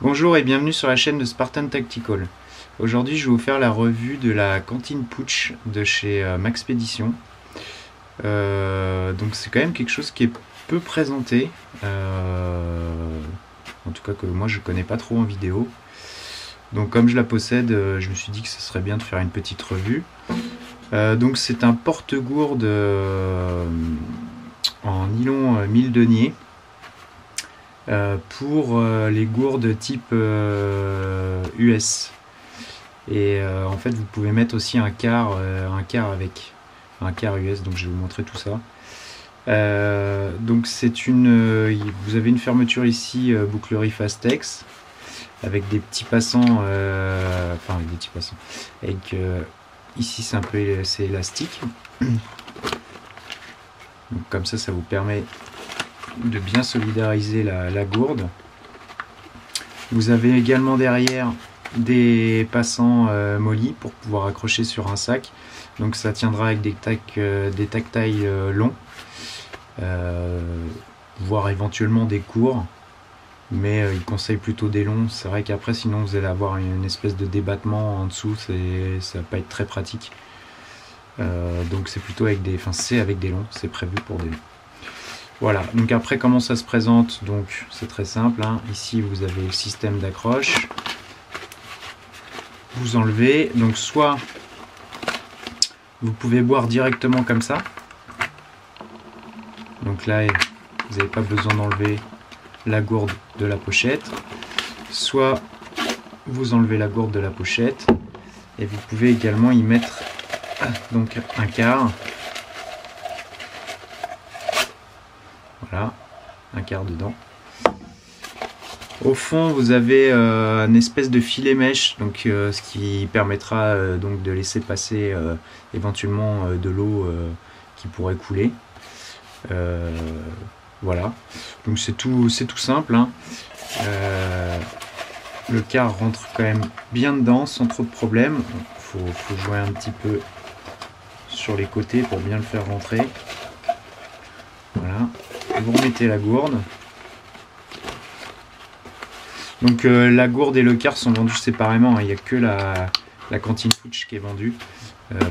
Bonjour et bienvenue sur la chaîne de Spartan Tactical. Aujourd'hui je vais vous faire la revue de la cantine Putsch de chez Maxpédition. Donc c'est quand même quelque chose qui est peu présenté, en tout cas que moi je connais pas trop en vidéo. Donc comme je la possède, je me suis dit que ce serait bien de faire une petite revue. Donc c'est un porte-gourde en nylon 1000 deniers. Pour les gourdes type US. Et en fait vous pouvez mettre aussi un quart avec un quart US, donc je vais vous montrer tout ça. Donc c'est vous avez une fermeture ici bouclerie Fastex avec des petits passants, enfin avec des petits passants, avec ici c'est élastique. Donc comme ça vous permet de bien solidariser la gourde. Vous avez également derrière des passants mollis pour pouvoir accrocher sur un sac, donc ça tiendra avec des tactails longs, voire éventuellement des courts, mais il conseille plutôt des longs. C'est vrai qu'après sinon vous allez avoir une espèce de débattement en dessous, ça va pas être très pratique, donc c'est plutôt avec avec des longs, c'est prévu pour des longs. Voilà, donc après comment ça se présente, donc c'est très simple, hein. Ici vous avez le système d'accroche, vous enlevez, donc soit vous pouvez boire directement comme ça, donc là vous n'avez pas besoin d'enlever la gourde de la pochette, soit vous enlevez la gourde de la pochette et vous pouvez également y mettre donc un quart. Voilà, un quart dedans. Au fond, vous avez une espèce de filet mèche, donc ce qui permettra donc de laisser passer éventuellement de l'eau qui pourrait couler. Voilà, donc c'est tout simple, hein. Le quart rentre quand même bien dedans sans trop de problème. Faut jouer un petit peu sur les côtés pour bien le faire rentrer. Voilà. Vous remettez la gourde. Donc la gourde et le quart sont vendus séparément, hein. Il n'y a que la cantine Putsch qui est vendue.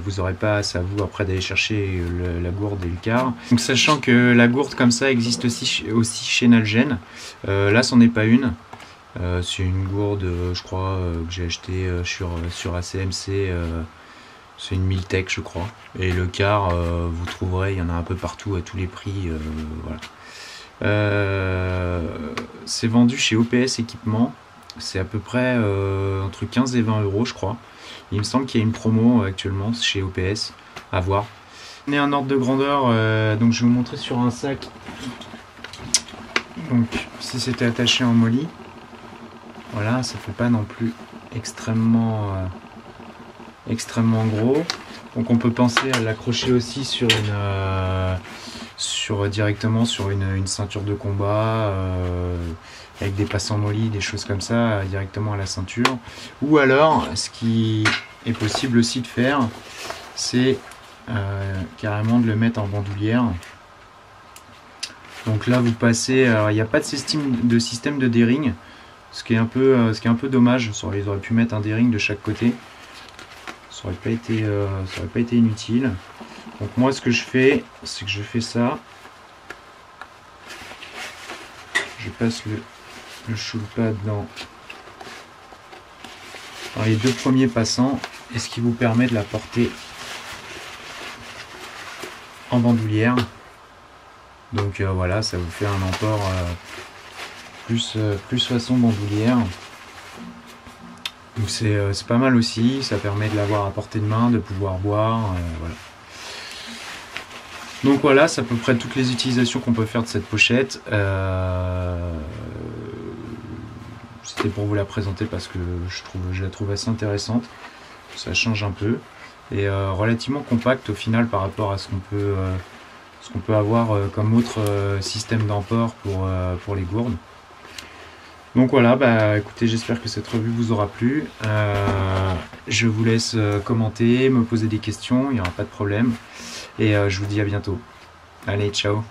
Vous n'aurez pas à vous après d'aller chercher la gourde et le quart. Donc sachant que la gourde comme ça existe aussi chez Nalgene. Là c'en est pas une. C'est une gourde je crois que j'ai acheté sur ACMC. C'est une Miltech je crois. Et le quart vous trouverez, il y en a un peu partout à tous les prix. Voilà. C'est vendu chez OPS Équipement, c'est à peu près entre 15 et 20 euros je crois. Il me semble qu'il y a une promo actuellement chez OPS, à voir. On est un ordre de grandeur, donc je vais vous montrer sur un sac. Donc si c'était attaché en molly, voilà, ça fait pas non plus extrêmement gros. Donc on peut penser à l'accrocher aussi sur directement sur une ceinture de combat, avec des passants molly, des choses comme ça, directement à la ceinture. Ou alors, ce qui est possible aussi de faire, c'est carrément de le mettre en bandoulière. Donc là, vous passez. Alors, il n'y a pas de système de D-ring, ce qui est un peu dommage. Ils auraient pu mettre un D-ring de chaque côté. Ça aurait pas été inutile. Donc moi ce que je fais, c'est que je fais ça. Je passe le choulpa dans les deux premiers passants, et ce qui vous permet de la porter en bandoulière. Donc voilà, ça vous fait un emport plus façon bandoulière. Donc c'est pas mal aussi, ça permet de l'avoir à portée de main, de pouvoir boire, voilà. Donc voilà, c'est à peu près toutes les utilisations qu'on peut faire de cette pochette. C'était pour vous la présenter parce que je la trouve assez intéressante. Ça change un peu et relativement compacte au final par rapport à ce qu'on peut avoir comme autre système d'emport pour les gourdes. Donc voilà, bah écoutez, j'espère que cette revue vous aura plu. Je vous laisse commenter, me poser des questions, il n'y aura pas de problème. Et je vous dis à bientôt. Allez, ciao!